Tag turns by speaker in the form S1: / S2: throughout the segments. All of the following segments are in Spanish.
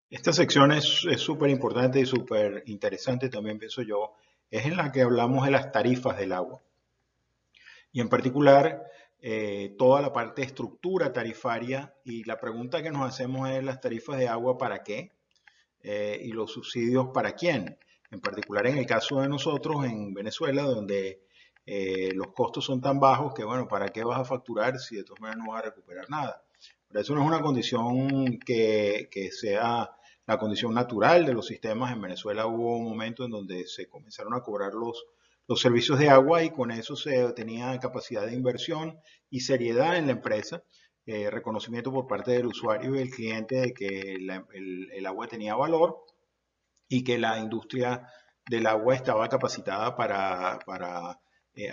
S1: Esta sección es súper importante y súper interesante también, pienso yo. Es en la que hablamos de las tarifas del agua y en particular toda la parte de estructura tarifaria, y la pregunta que nos hacemos es: ¿las tarifas de agua para qué? Y los subsidios para quién. En particular en el caso de nosotros en Venezuela, donde los costos son tan bajos que, bueno, ¿para qué vas a facturar si de todas maneras no vas a recuperar nada? Pero eso no es una condición que sea la condición natural de los sistemas. En Venezuela hubo un momento en donde se comenzaron a cobrar los servicios de agua, y con eso se tenía capacidad de inversión y seriedad en la empresa, reconocimiento por parte del usuario y del cliente de que el agua tenía valor y que la industria del agua estaba capacitada para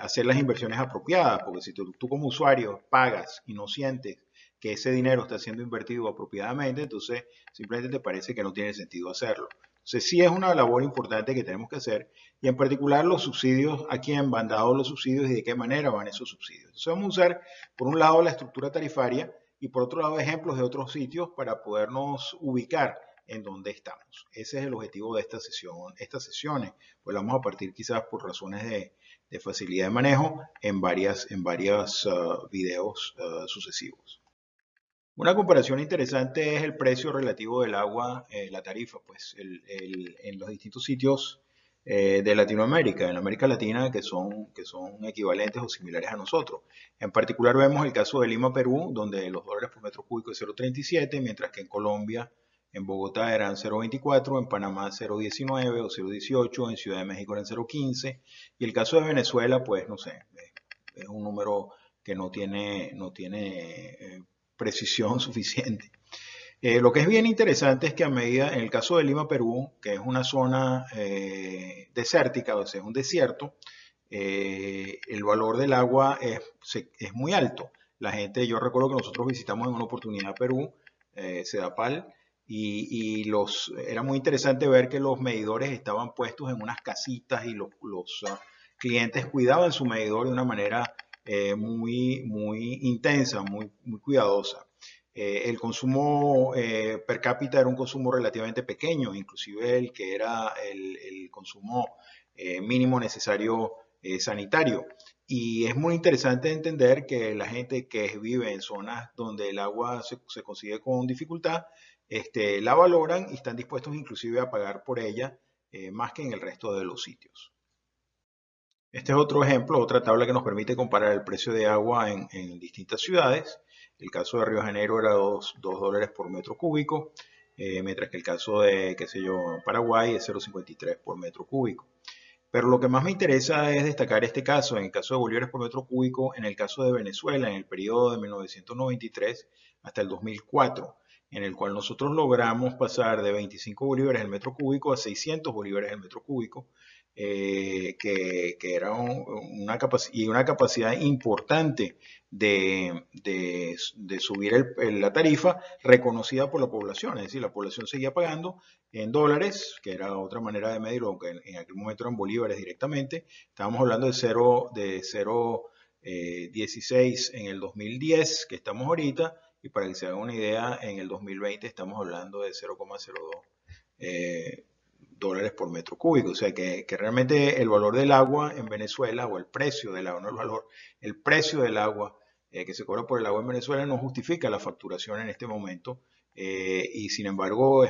S1: hacer las inversiones apropiadas, porque si tú como usuario pagas y no sientes que ese dinero está siendo invertido apropiadamente, entonces simplemente te parece que no tiene sentido hacerlo. Entonces sí es una labor importante que tenemos que hacer, y en particular los subsidios, a quién van dados los subsidios y de qué manera van esos subsidios. Entonces vamos a usar por un lado la estructura tarifaria y por otro lado ejemplos de otros sitios para podernos ubicar en donde estamos. Ese es el objetivo de esta sesión, estas sesiones, pues vamos a partir quizás por razones de facilidad de manejo en varios videos sucesivos. Una comparación interesante es el precio relativo del agua, la tarifa, pues en los distintos sitios de Latinoamérica, en América Latina, que son equivalentes o similares a nosotros. En particular vemos el caso de Lima, Perú, donde los dólares por metro cúbico es 0,37, mientras que en Colombia, en Bogotá eran 0,24, en Panamá 0,19 o 0,18, en Ciudad de México eran 0,15, y el caso de Venezuela, pues no sé, es un número que no tiene precisión suficiente. Lo que es bien interesante es que a medida, en el caso de Lima, Perú, que es una zona desértica, o sea, es un desierto, el valor del agua es muy alto. La gente, yo recuerdo que nosotros visitamos en una oportunidad Perú, Sedapal, y era muy interesante ver que los medidores estaban puestos en unas casitas, y los clientes cuidaban su medidor de una manera muy intensa, muy cuidadosa. El consumo per cápita era un consumo relativamente pequeño, inclusive el que era el consumo mínimo necesario sanitario. Y es muy interesante entender que la gente que vive en zonas donde el agua se consigue con dificultad, la valoran y están dispuestos inclusive a pagar por ella más que en el resto de los sitios. Este es otro ejemplo, otra tabla que nos permite comparar el precio de agua en distintas ciudades. El caso de Río de Janeiro era dos dólares por metro cúbico, mientras que el caso de, qué sé yo, Paraguay es 0,53 por metro cúbico. Pero lo que más me interesa es destacar este caso, en el caso de bolívares por metro cúbico, en el caso de Venezuela, en el periodo de 1993 hasta el 2004, en el cual nosotros logramos pasar de 25 bolívares el metro cúbico a 600 bolívares el metro cúbico, que era una capacidad importante de subir la tarifa, reconocida por la población. Es decir, la población seguía pagando en dólares, que era otra manera de medirlo, aunque en aquel momento eran bolívares directamente. Estábamos hablando de 0,16 en el 2010, que estamos ahorita, y para que se hagan una idea, en el 2020 estamos hablando de 0,02 dólares por metro cúbico. O sea que realmente el valor del agua en Venezuela, o el precio del agua, no el valor, el precio del agua que se cobra por el agua en Venezuela no justifica la facturación en este momento, y sin embargo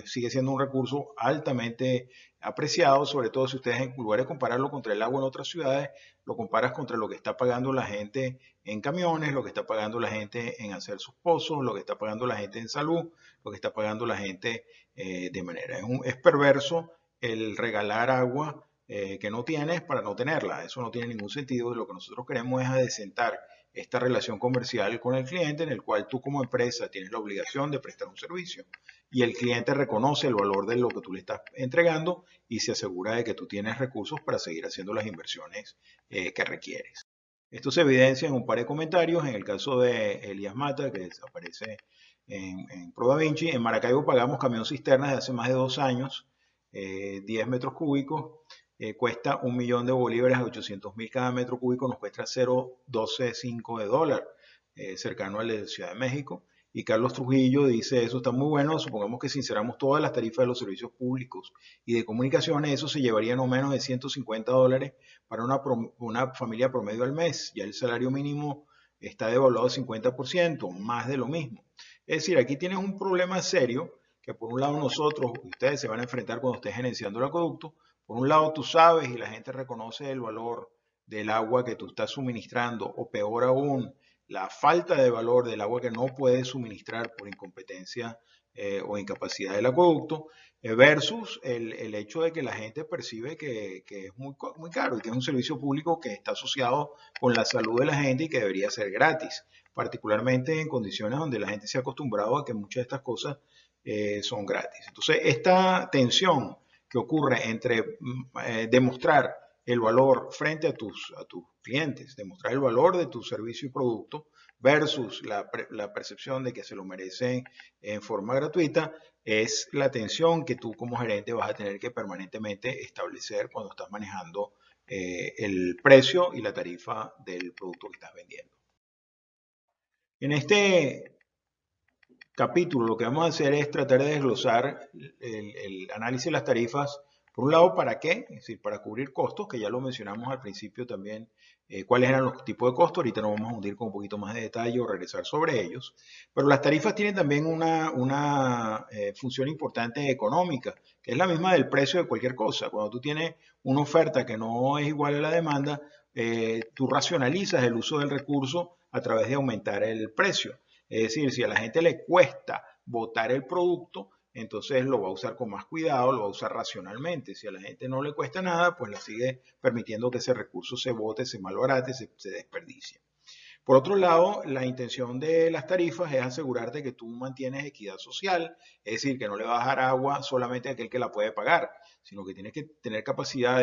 S1: sigue siendo un recurso altamente apreciado, sobre todo si ustedes, en lugar de compararlo contra el agua en otras ciudades, lo comparas contra lo que está pagando la gente en camiones, lo que está pagando la gente en hacer sus pozos, lo que está pagando la gente en salud, lo que está pagando la gente de manera. Es perverso el regalar agua que no tienes para no tenerla. Eso no tiene ningún sentido. Lo que nosotros queremos es adecentar esta relación comercial con el cliente, en el cual tú como empresa tienes la obligación de prestar un servicio, y el cliente reconoce el valor de lo que tú le estás entregando y se asegura de que tú tienes recursos para seguir haciendo las inversiones que requieres. Esto se evidencia en un par de comentarios. En el caso de Elías Mata, que aparece en ProDaVinci, en Maracaibo pagamos camión cisternas de hace más de 2 años, 10 metros cúbicos, cuesta 1 millón de bolívares a 800.000 cada metro cúbico, nos cuesta 0,125 de dólar, cercano al de Ciudad de México. Y Carlos Trujillo dice, eso está muy bueno, supongamos que sinceramos todas las tarifas de los servicios públicos y de comunicaciones, eso se llevaría no menos de $150 para una familia promedio al mes. Ya el salario mínimo está devaluado 50%, más de lo mismo. Es decir, aquí tienes un problema serio que por un lado nosotros, ustedes se van a enfrentar cuando estés gerenciando el acueducto. Por un lado tú sabes y la gente reconoce el valor del agua que tú estás suministrando, o peor aún, la falta de valor del agua que no puedes suministrar por incompetencia o incapacidad del acueducto, versus el hecho de que la gente percibe que es muy caro y que es un servicio público que está asociado con la salud de la gente y que debería ser gratis, particularmente en condiciones donde la gente se ha acostumbrado a que muchas de estas cosas son gratis. Entonces, esta tensión que ocurre entre demostrar el valor frente a tus clientes, demostrar el valor de tu servicio y producto versus la percepción de que se lo merecen en forma gratuita, es la tensión que tú como gerente vas a tener que permanentemente establecer cuando estás manejando el precio y la tarifa del producto que estás vendiendo. En este capítulo lo que vamos a hacer es tratar de desglosar el análisis de las tarifas. Por un lado, ¿para qué? Es decir, para cubrir costos, que ya lo mencionamos al principio también, cuáles eran los tipos de costos. Ahorita nos vamos a hundir con un poquito más de detalle o regresar sobre ellos. Pero las tarifas tienen también una función importante económica, que es la misma del precio de cualquier cosa. Cuando tú tienes una oferta que no es igual a la demanda, tú racionalizas el uso del recurso a través de aumentar el precio. Es decir, si a la gente le cuesta botar el producto, entonces lo va a usar con más cuidado, lo va a usar racionalmente. Si a la gente no le cuesta nada, pues la sigue permitiendo que ese recurso se bote, se malbarate, se desperdicie. Por otro lado, la intención de las tarifas es asegurarte que tú mantienes equidad social, es decir, que no le vas a dar agua solamente a aquel que la puede pagar, sino que tienes que tener capacidad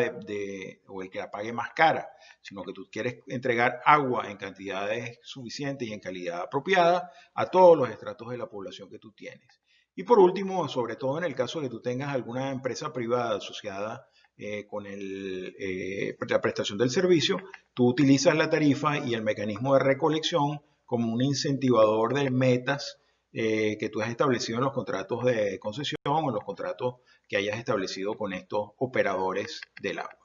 S1: o el que la pague más cara, sino que tú quieres entregar agua en cantidades suficientes y en calidad apropiada a todos los estratos de la población que tú tienes. Y por último, sobre todo en el caso de que tú tengas alguna empresa privada asociada con la prestación del servicio, tú utilizas la tarifa y el mecanismo de recolección como un incentivador de metas que tú has establecido en los contratos de concesión o en los contratos que hayas establecido con estos operadores del agua.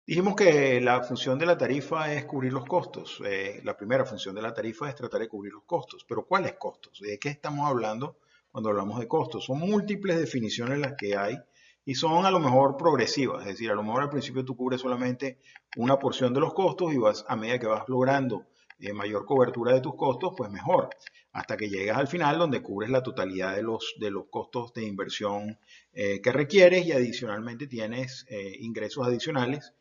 S1: Dijimos que la función de la tarifa es cubrir los costos. La primera función de la tarifa es tratar de cubrir los costos. Pero ¿cuáles costos? ¿De qué estamos hablando cuando hablamos de costos? Son múltiples definiciones las que hay y son a lo mejor progresivas. Es decir, a lo mejor al principio tú cubres solamente una porción de los costos y vas a medida que vas logrando mayor cobertura de tus costos, pues mejor. Hasta que llegas al final donde cubres la totalidad de los costos de inversión que requieres y adicionalmente tienes ingresos adicionales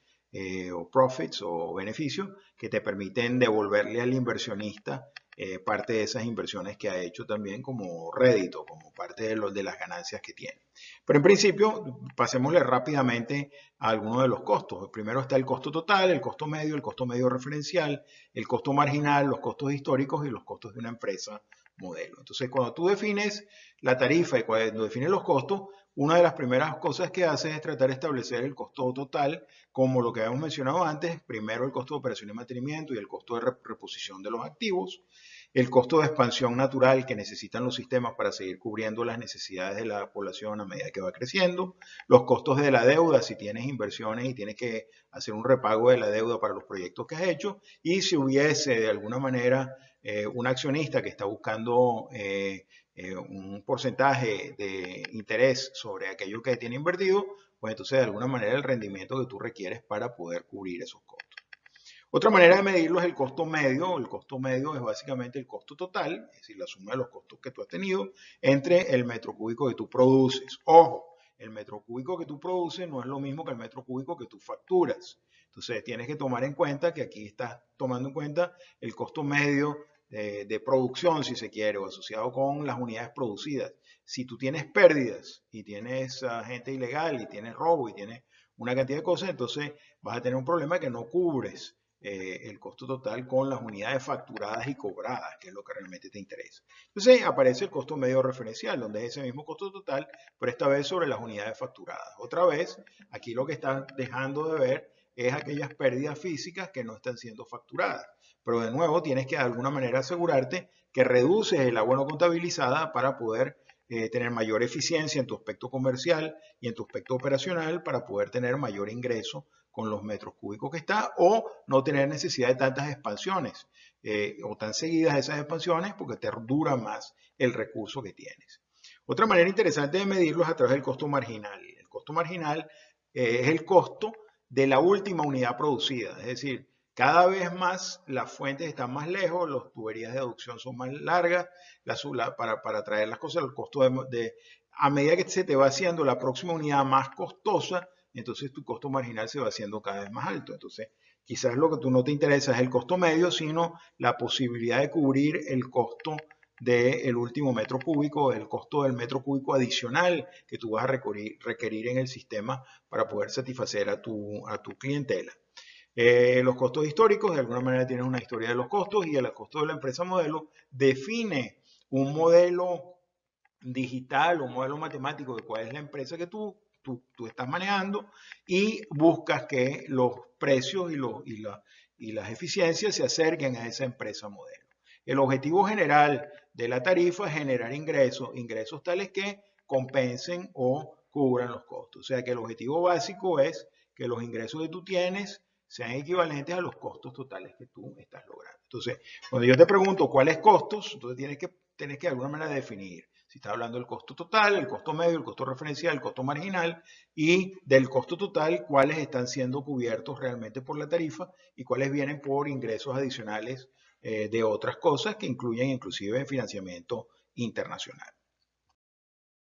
S1: o profits o beneficios que te permiten devolverle al inversionista parte de esas inversiones que ha hecho también como rédito, como parte de las ganancias que tiene. Pero en principio, pasémosle rápidamente a algunos de los costos. Primero está el costo total, el costo medio referencial, el costo marginal, los costos históricos y los costos de una empresa modelo. Entonces, cuando tú defines la tarifa y cuando defines los costos, una de las primeras cosas que haces es tratar de establecer el costo total, como lo que habíamos mencionado antes, primero el costo de operación y mantenimiento y el costo de reposición de los activos, el costo de expansión natural que necesitan los sistemas para seguir cubriendo las necesidades de la población a medida que va creciendo, los costos de la deuda si tienes inversiones y tienes que hacer un repago de la deuda para los proyectos que has hecho, y si hubiese de alguna manera un accionista que está buscando un porcentaje de interés sobre aquello que tiene invertido, pues entonces de alguna manera el rendimiento que tú requieres para poder cubrir esos costos. Otra manera de medirlo es el costo medio. El costo medio es básicamente el costo total, es decir, la suma de los costos que tú has tenido entre el metro cúbico que tú produces. Ojo, el metro cúbico que tú produces no es lo mismo que el metro cúbico que tú facturas. Entonces tienes que tomar en cuenta que aquí estás tomando en cuenta el costo medio de producción, si se quiere, o asociado con las unidades producidas. Si tú tienes pérdidas y tienes gente ilegal y tienes robo y tienes una cantidad de cosas, entonces vas a tener un problema que no cubres el costo total con las unidades facturadas y cobradas, que es lo que realmente te interesa. Entonces aparece el costo medio referencial, donde es ese mismo costo total, pero esta vez sobre las unidades facturadas. Otra vez, aquí lo que estás dejando de ver es aquellas pérdidas físicas que no están siendo facturadas. Pero de nuevo tienes que de alguna manera asegurarte que reduces el agua no contabilizada para poder tener mayor eficiencia en tu aspecto comercial y en tu aspecto operacional para poder tener mayor ingreso con los metros cúbicos que está o no tener necesidad de tantas expansiones o tan seguidas esas expansiones porque te dura más el recurso que tienes. Otra manera interesante de medirlo es a través del costo marginal. El costo marginal es el costo de la última unidad producida, es decir, cada vez más las fuentes están más lejos, las tuberías de aducción son más largas, para traer las cosas, el costo a medida que se te va haciendo la próxima unidad más costosa, entonces tu costo marginal se va haciendo cada vez más alto. Entonces, quizás lo que tú no te interesa es el costo medio, sino la posibilidad de cubrir el costo del último metro cúbico, el costo del metro cúbico adicional que tú vas a requerir en el sistema para poder satisfacer a tu clientela. Los costos históricos, de alguna manera tienes una historia de los costos y el costo de la empresa modelo define un modelo digital, un modelo matemático de cuál es la empresa que tú estás manejando y buscas que los precios y las eficiencias se acerquen a esa empresa modelo. El objetivo general de la tarifa es generar ingresos tales que compensen o cubran los costos. O sea que el objetivo básico es que los ingresos que tú tienes sean equivalentes a los costos totales que tú estás logrando. Entonces, cuando yo te pregunto cuáles costos, entonces tienes que de alguna manera definir si estás hablando del costo total, el costo medio, el costo referencial, el costo marginal y del costo total, cuáles están siendo cubiertos realmente por la tarifa y cuáles vienen por ingresos adicionales de otras cosas que incluyen inclusive financiamiento internacional.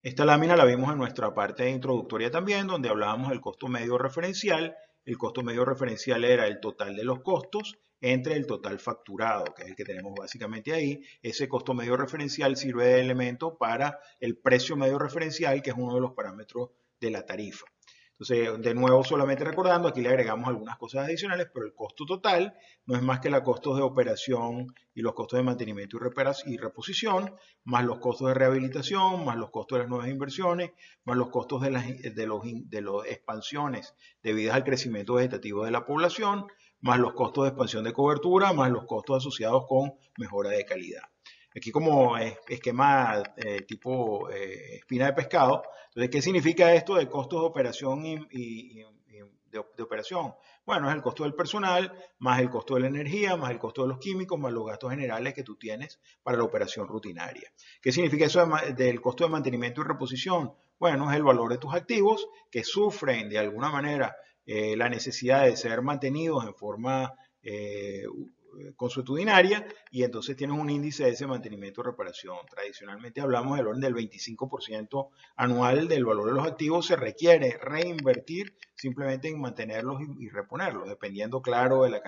S1: Esta lámina la vimos en nuestra parte introductoria también, donde hablábamos del costo medio referencial. El costo medio referencial era el total de los costos entre el total facturado, que es el que tenemos básicamente ahí. Ese costo medio referencial sirve de elemento para el precio medio referencial, que es uno de los parámetros de la tarifa. Entonces, de nuevo, solamente recordando, aquí le agregamos algunas cosas adicionales, pero el costo total no es más que los costos de operación y los costos de mantenimiento y reposición, más los costos de rehabilitación, más los costos de las nuevas inversiones, más los costos de las expansiones debidas al crecimiento vegetativo de la población, más los costos de expansión de cobertura, más los costos asociados con mejora de calidad. Aquí como esquema tipo espina de pescado. Entonces, ¿qué significa esto de costos de operación de operación? Bueno, es el costo del personal, más el costo de la energía, más el costo de los químicos, más los gastos generales que tú tienes para la operación rutinaria. ¿Qué significa eso del costo de mantenimiento y reposición? Bueno, es el valor de tus activos que sufren de alguna manera la necesidad de ser mantenidos en forma consuetudinaria y entonces tienes un índice de ese mantenimiento y reparación. Tradicionalmente hablamos del orden del 25% anual del valor de los activos, se requiere reinvertir simplemente en mantenerlos y reponerlos, dependiendo claro de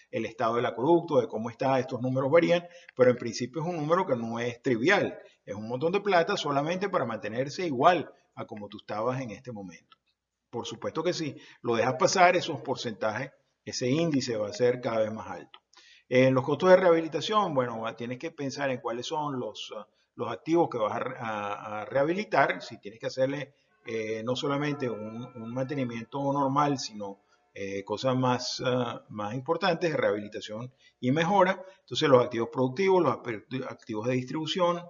S1: el estado del acueducto, de cómo está, estos números varían, pero en principio es un número que no es trivial, es un montón de plata solamente para mantenerse igual a como tú estabas en este momento. Por supuesto que sí, lo dejas pasar, esos porcentajes, ese índice va a ser cada vez más alto. En los costos de rehabilitación, bueno, tienes que pensar en cuáles son los activos que vas a rehabilitar, si tienes que hacerle no solamente un mantenimiento normal, sino cosas más importantes de rehabilitación y mejora. Entonces, los activos productivos, los activos de distribución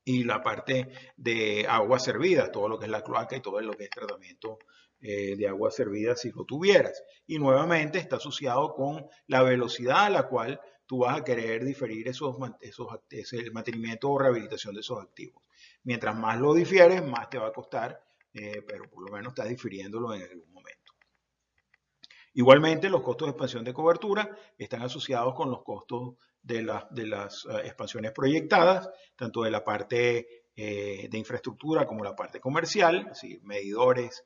S1: y la parte de aguas servidas, todo lo que es la cloaca y todo lo que es tratamiento de aguas servidas si lo tuvieras. Y nuevamente está asociado con la velocidad a la cual tú vas a querer diferir el mantenimiento o rehabilitación de esos activos. Mientras más lo difieres, más te va a costar, pero por lo menos estás difiriéndolo en algún momento. Igualmente, los costos de expansión de cobertura están asociados con los costos de las expansiones proyectadas, tanto de la parte de infraestructura como la parte comercial, es decir, medidores,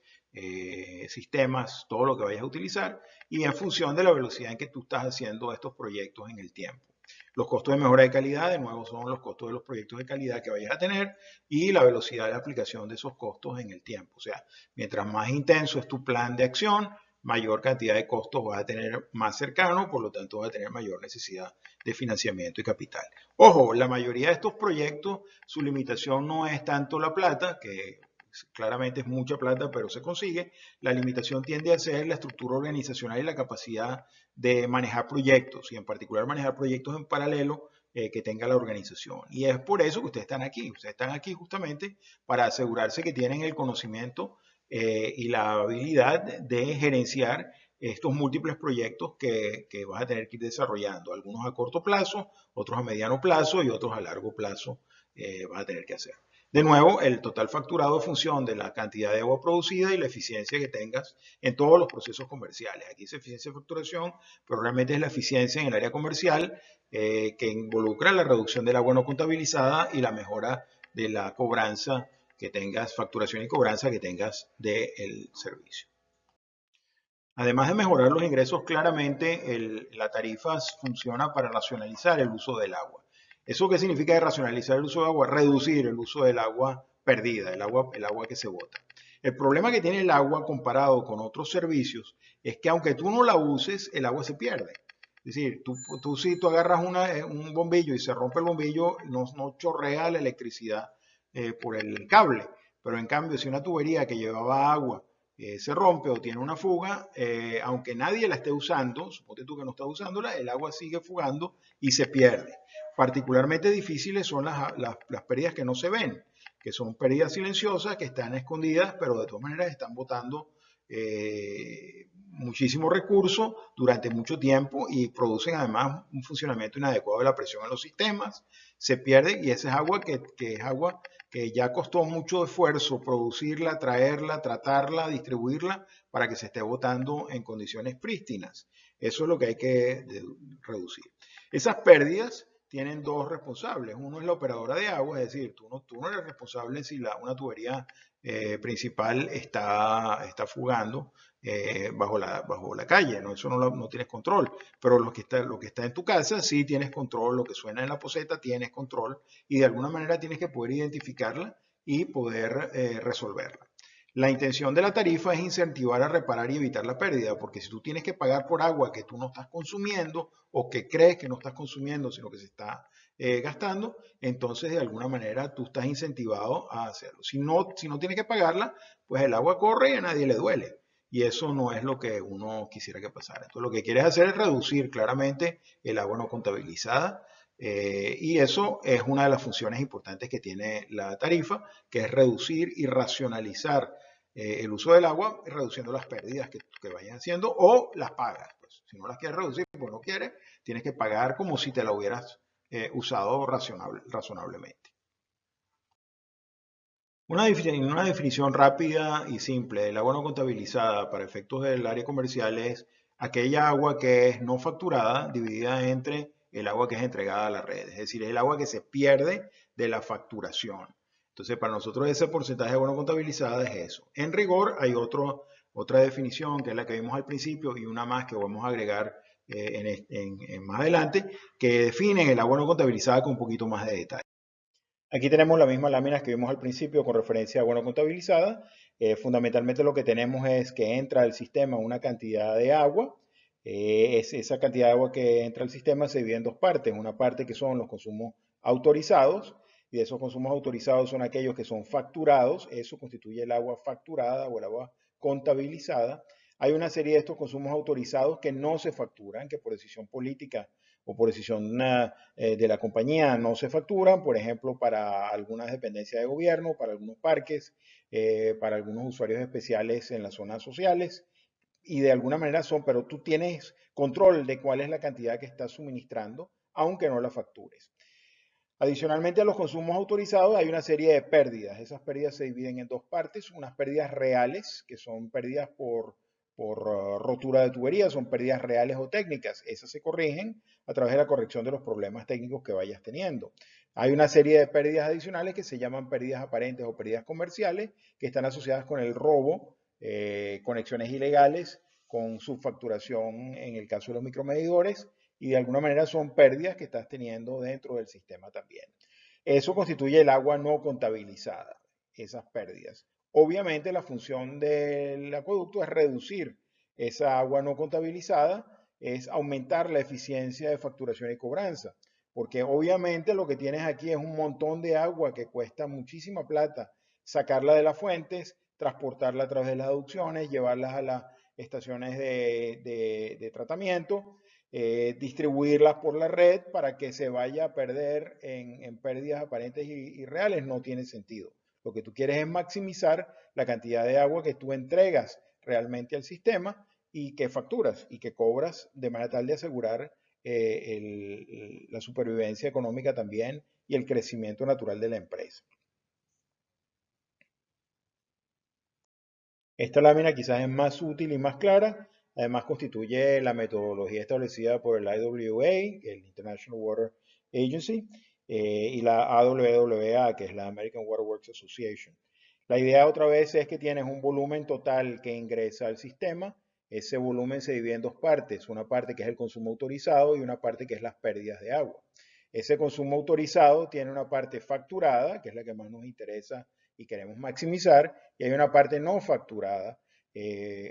S1: sistemas, todo lo que vayas a utilizar, y en función de la velocidad en que tú estás haciendo estos proyectos en el tiempo. Los costos de mejora de calidad, de nuevo, son los costos de los proyectos de calidad que vayas a tener y la velocidad de la aplicación de esos costos en el tiempo. O sea, mientras más intenso es tu plan de acción, mayor cantidad de costos vas a tener más cercano, por lo tanto vas a tener mayor necesidad de financiamiento y capital. Ojo, la mayoría de estos proyectos, su limitación no es tanto la plata, que claramente es mucha plata, pero se consigue. La limitación tiende a ser la estructura organizacional y la capacidad de manejar proyectos, y en particular manejar proyectos en paralelo que tenga la organización. Y es por eso que ustedes están aquí. Ustedes están aquí justamente para asegurarse que tienen el conocimiento y la habilidad de gerenciar estos múltiples proyectos que vas a tener que ir desarrollando, algunos a corto plazo, otros a mediano plazo y otros a largo plazo vas a tener que hacer. De nuevo, el total facturado es función de la cantidad de agua producida y la eficiencia que tengas en todos los procesos comerciales. Aquí es eficiencia de facturación, pero realmente es la eficiencia en el área comercial que involucra la reducción del agua no contabilizada y la mejora de la cobranza que tengas, facturación y cobranza que tengas del servicio. Además de mejorar los ingresos, claramente la tarifa funciona para racionalizar el uso del agua. ¿Eso qué significa racionalizar el uso del agua? Reducir el uso del agua perdida, el agua que se bota. El problema que tiene el agua comparado con otros servicios es que aunque tú no la uses, el agua se pierde. Es decir, si tú agarras un bombillo y se rompe el bombillo, no chorrea la electricidad por el cable. Pero en cambio, si una tubería que llevaba agua se rompe o tiene una fuga, aunque nadie la esté usando, suponte tú que no estás usándola, el agua sigue fugando y se pierde. Particularmente difíciles son las pérdidas que no se ven, que son pérdidas silenciosas, que están escondidas, pero de todas maneras están botando muchísimo recurso durante mucho tiempo y producen además un funcionamiento inadecuado de la presión en los sistemas, se pierde y esa es agua que es agua que ya costó mucho esfuerzo producirla, traerla, tratarla, distribuirla para que se esté botando en condiciones prístinas. Eso es lo que hay que reducir. Esas pérdidas tienen dos responsables. Uno es la operadora de agua, es decir, tú no eres responsable si una tubería principal está fugando bajo la calle, ¿no? Eso no tienes control, pero lo que está en tu casa sí tienes control, lo que suena en la poceta tienes control y de alguna manera tienes que poder identificarla y poder resolverla. La intención de la tarifa es incentivar a reparar y evitar la pérdida, porque si tú tienes que pagar por agua que tú no estás consumiendo o que crees que no estás consumiendo, sino que se está gastando, entonces de alguna manera tú estás incentivado a hacerlo. Si no tienes que pagarla, pues el agua corre y a nadie le duele. Y eso no es lo que uno quisiera que pasara. Entonces lo que quieres hacer es reducir claramente el agua no contabilizada. Y eso es una de las funciones importantes que tiene la tarifa, que es reducir y racionalizar el uso del agua, reduciendo las pérdidas que vayan haciendo o las pagas. Pues, si no las quieres reducir, pues no quieres, tienes que pagar como si te la hubieras usado razonablemente. Una definición rápida y simple del agua no contabilizada para efectos del área comercial es aquella agua que es no facturada dividida entre el agua que es entregada a la red, es decir, es el agua que se pierde de la facturación. Entonces, para nosotros ese porcentaje de agua no contabilizada es eso. En rigor, hay otra definición que es la que vimos al principio y una más que vamos a agregar más adelante, que definen el agua no contabilizada con un poquito más de detalle. Aquí tenemos las mismas láminas que vimos al principio con referencia a agua no contabilizada. Fundamentalmente lo que tenemos es que entra al sistema una cantidad de agua. Esa cantidad de agua que entra al sistema se divide en dos partes. Una parte que son los consumos autorizados y de esos consumos autorizados son aquellos que son facturados. Eso constituye el agua facturada o el agua contabilizada. Hay una serie de estos consumos autorizados que no se facturan, que por decisión política o por decisión de la compañía no se facturan, por ejemplo, para algunas dependencias de gobierno, para algunos parques, para algunos usuarios especiales en las zonas sociales, y de alguna manera pero tú tienes control de cuál es la cantidad que estás suministrando, aunque no la factures. Adicionalmente a los consumos autorizados hay una serie de pérdidas. Esas pérdidas se dividen en dos partes, unas pérdidas reales, que son pérdidas por rotura de tuberías, son pérdidas reales o técnicas. Esas se corrigen a través de la corrección de los problemas técnicos que vayas teniendo. Hay una serie de pérdidas adicionales que se llaman pérdidas aparentes o pérdidas comerciales, que están asociadas con el robo, conexiones ilegales, con subfacturación en el caso de los micromedidores, y de alguna manera son pérdidas que estás teniendo dentro del sistema también. Eso constituye el agua no contabilizada, esas pérdidas. Obviamente la función del acueducto es reducir esa agua no contabilizada, es aumentar la eficiencia de facturación y cobranza, porque obviamente lo que tienes aquí es un montón de agua que cuesta muchísima plata sacarla de las fuentes, transportarla a través de las aducciones, llevarlas a las estaciones de tratamiento, distribuirlas por la red para que se vaya a perder en pérdidas aparentes y reales no tiene sentido. Lo que tú quieres es maximizar la cantidad de agua que tú entregas realmente al sistema y que facturas y que cobras de manera tal de asegurar la supervivencia económica también y el crecimiento natural de la empresa. Esta lámina quizás es más útil y más clara. Además constituye la metodología establecida por el IWA, el International Water Agency, y la AWWA, que es la American Water Works Association. La idea otra vez es que tienes un volumen total que ingresa al sistema. Ese volumen se divide en dos partes, una parte que es el consumo autorizado y una parte que es las pérdidas de agua. Ese consumo autorizado tiene una parte facturada, que es la que más nos interesa y queremos maximizar, y hay una parte no facturada,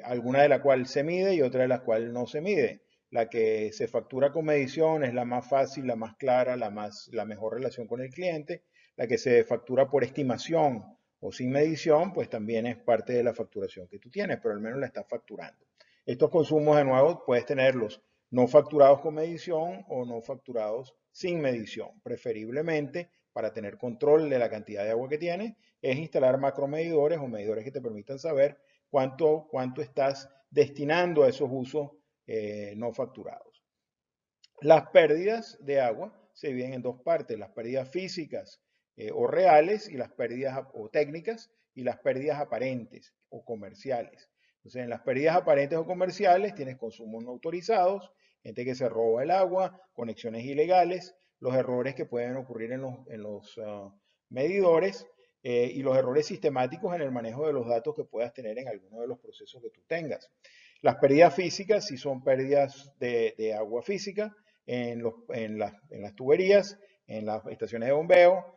S1: alguna de la cual se mide y otra de la cual no se mide. La que se factura con medición es la más fácil, la más clara, la mejor relación con el cliente. La que se factura por estimación o sin medición, pues también es parte de la facturación que tú tienes, pero al menos la estás facturando. Estos consumos, de nuevo, puedes tenerlos no facturados con medición o no facturados sin medición. Preferiblemente, para tener control de la cantidad de agua que tienes, es instalar macromedidores o medidores que te permitan saber cuánto estás destinando a esos usos no facturados. Las pérdidas de agua se dividen en dos partes, las pérdidas físicas o reales y las pérdidas o técnicas y las pérdidas aparentes o comerciales. Entonces, en las pérdidas aparentes o comerciales tienes consumos no autorizados, gente que se roba el agua, conexiones ilegales, los errores que pueden ocurrir en los medidores y los errores sistemáticos en el manejo de los datos que puedas tener en alguno de los procesos que tú tengas. Las pérdidas físicas sí son pérdidas de agua física en las tuberías, en las estaciones de bombeo,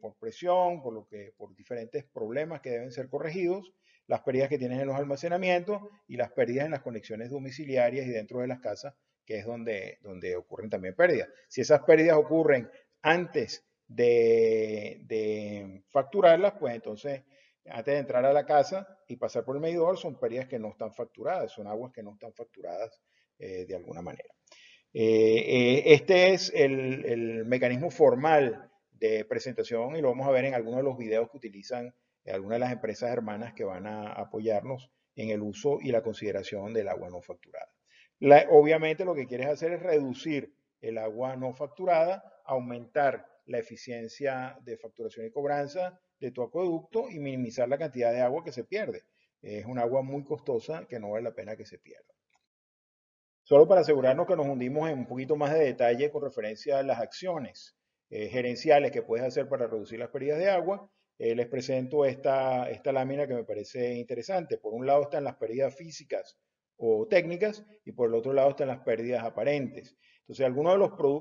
S1: por presión, por diferentes problemas que deben ser corregidos, las pérdidas que tienes en los almacenamientos y las pérdidas en las conexiones domiciliarias y dentro de las casas, que es donde ocurren también pérdidas. Si esas pérdidas ocurren antes de facturarlas, pues entonces antes de entrar a la casa y pasar por el medidor, son pérdidas que no están facturadas, son aguas que no están facturadas de alguna manera. Este es el mecanismo formal de presentación y lo vamos a ver en algunos de los videos que utilizan algunas de las empresas hermanas que van a apoyarnos en el uso y la consideración del agua no facturada. Obviamente lo que quieres hacer es reducir el agua no facturada, aumentar la eficiencia de facturación y cobranza de tu acueducto y minimizar la cantidad de agua que se pierde. Es un agua muy costosa que no vale la pena que se pierda. Solo para asegurarnos que nos hundimos en un poquito más de detalle con referencia a las acciones gerenciales que puedes hacer para reducir las pérdidas de agua, les presento esta lámina que me parece interesante. Por un lado están las pérdidas físicas o técnicas y por el otro lado están las pérdidas aparentes. Entonces, algunos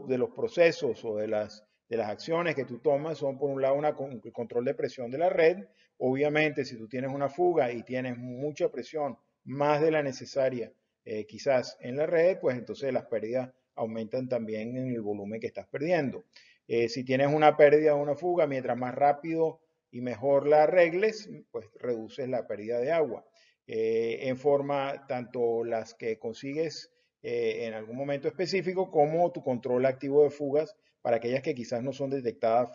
S1: de los procesos o de las acciones que tú tomas son, por un lado, el control de presión de la red. Obviamente, si tú tienes una fuga y tienes mucha presión, más de la necesaria, quizás en la red, pues entonces las pérdidas aumentan también en el volumen que estás perdiendo. Si tienes una pérdida o una fuga, mientras más rápido y mejor la arregles, pues reduces la pérdida de agua. En forma tanto las que consigues en algún momento específico como tu control activo de fugas para aquellas que quizás no son detectadas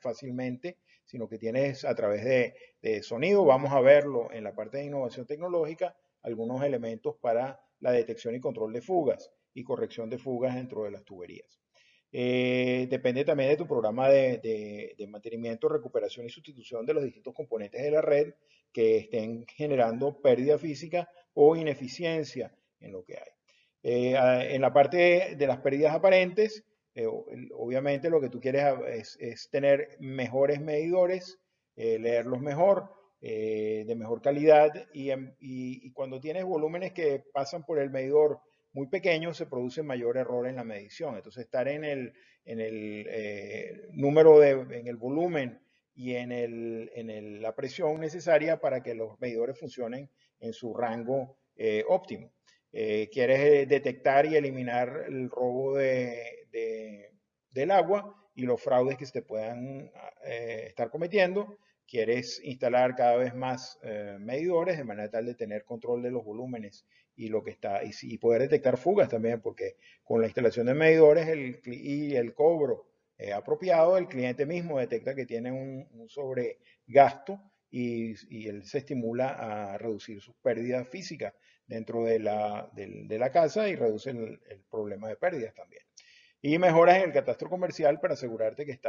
S1: fácilmente, sino que tienes a través de sonido. Vamos a verlo en la parte de innovación tecnológica, algunos elementos para la detección y control de fugas y corrección de fugas dentro de las tuberías. Depende también de tu programa de mantenimiento, recuperación y sustitución de los distintos componentes de la red que estén generando pérdida física o ineficiencia en lo que hay. En la parte de las pérdidas aparentes, obviamente lo que tú quieres es tener mejores medidores, leerlos mejor, de mejor calidad y cuando tienes volúmenes que pasan por el medidor muy pequeños se produce mayor error en la medición. Entonces estar en el número en el volumen y en la presión necesaria para que los medidores funcionen en su rango óptimo. Quieres detectar y eliminar el robo del agua y los fraudes que se te puedan estar cometiendo. quieres instalar cada vez más medidores de manera tal de tener control de los volúmenes y lo que está y poder detectar fugas también, porque con la instalación de medidores y el cobro apropiado, el cliente mismo detecta que tiene un sobregasto y él se estimula a reducir sus pérdidas físicas dentro de la casa y reduce el problema de pérdidas también. Y mejoras en el catastro comercial para asegurarte que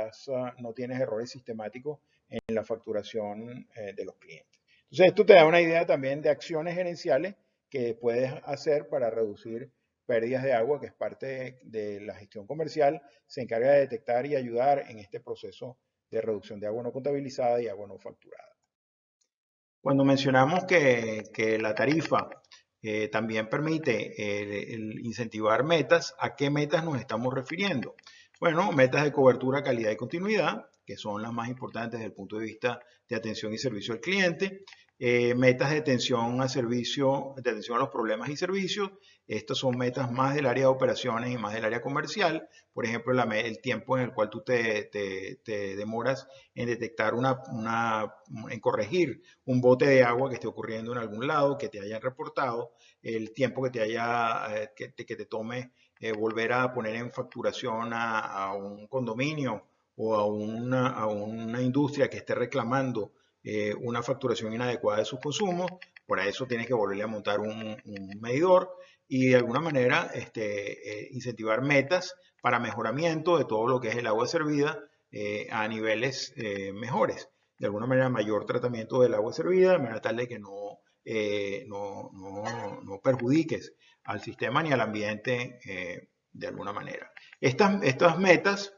S1: no tienes errores sistemáticos en la facturación de los clientes. Entonces, esto te da una idea también de acciones gerenciales que puedes hacer para reducir pérdidas de agua, que es parte de la gestión comercial, se encarga de detectar y ayudar en este proceso de reducción de agua no contabilizada y agua no facturada. Cuando mencionamos que la tarifa también permite el incentivar metas, ¿a qué metas nos estamos refiriendo? Bueno, metas de cobertura, calidad y continuidad, que son las más importantes desde el punto de vista de atención y servicio al cliente. Metas de atención a servicio, de atención a los problemas y servicios. Estas son metas más del área de operaciones y más del área comercial. Por ejemplo, el tiempo en el cual tú te demoras en detectar en corregir un bote de agua que esté ocurriendo en algún lado, que te hayan reportado, el tiempo que te tome volver a poner en facturación a un condominio o a una industria que esté reclamando una facturación inadecuada de sus consumos. Por eso tienes que volverle a montar un medidor y de alguna manera incentivar metas para mejoramiento de todo lo que es el agua servida a niveles mejores. De alguna manera, mayor tratamiento del agua servida, de manera tal de que no perjudiques al sistema ni al ambiente de alguna manera. Estas metas,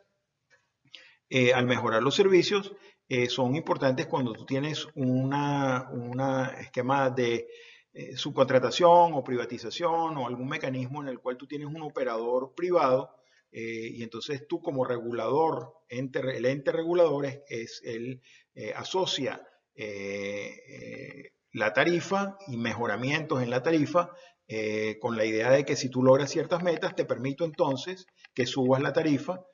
S1: al mejorar los servicios, son importantes cuando tú tienes un esquema de subcontratación o privatización o algún mecanismo en el cual tú tienes un operador privado y entonces tú como regulador, el ente regulador él asocia la tarifa y mejoramientos en la tarifa con la idea de que si tú logras ciertas metas, te permito entonces que subas la tarifa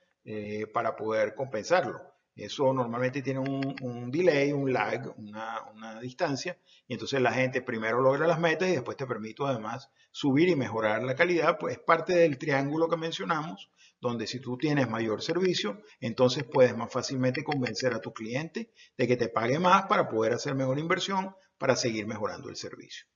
S1: para poder compensarlo. Eso normalmente tiene un delay, un lag, una distancia, y entonces la gente primero logra las metas y después te permito además subir y mejorar la calidad, pues es parte del triángulo que mencionamos, donde si tú tienes mayor servicio, entonces puedes más fácilmente convencer a tu cliente de que te pague más para poder hacer mejor inversión, para seguir mejorando el servicio.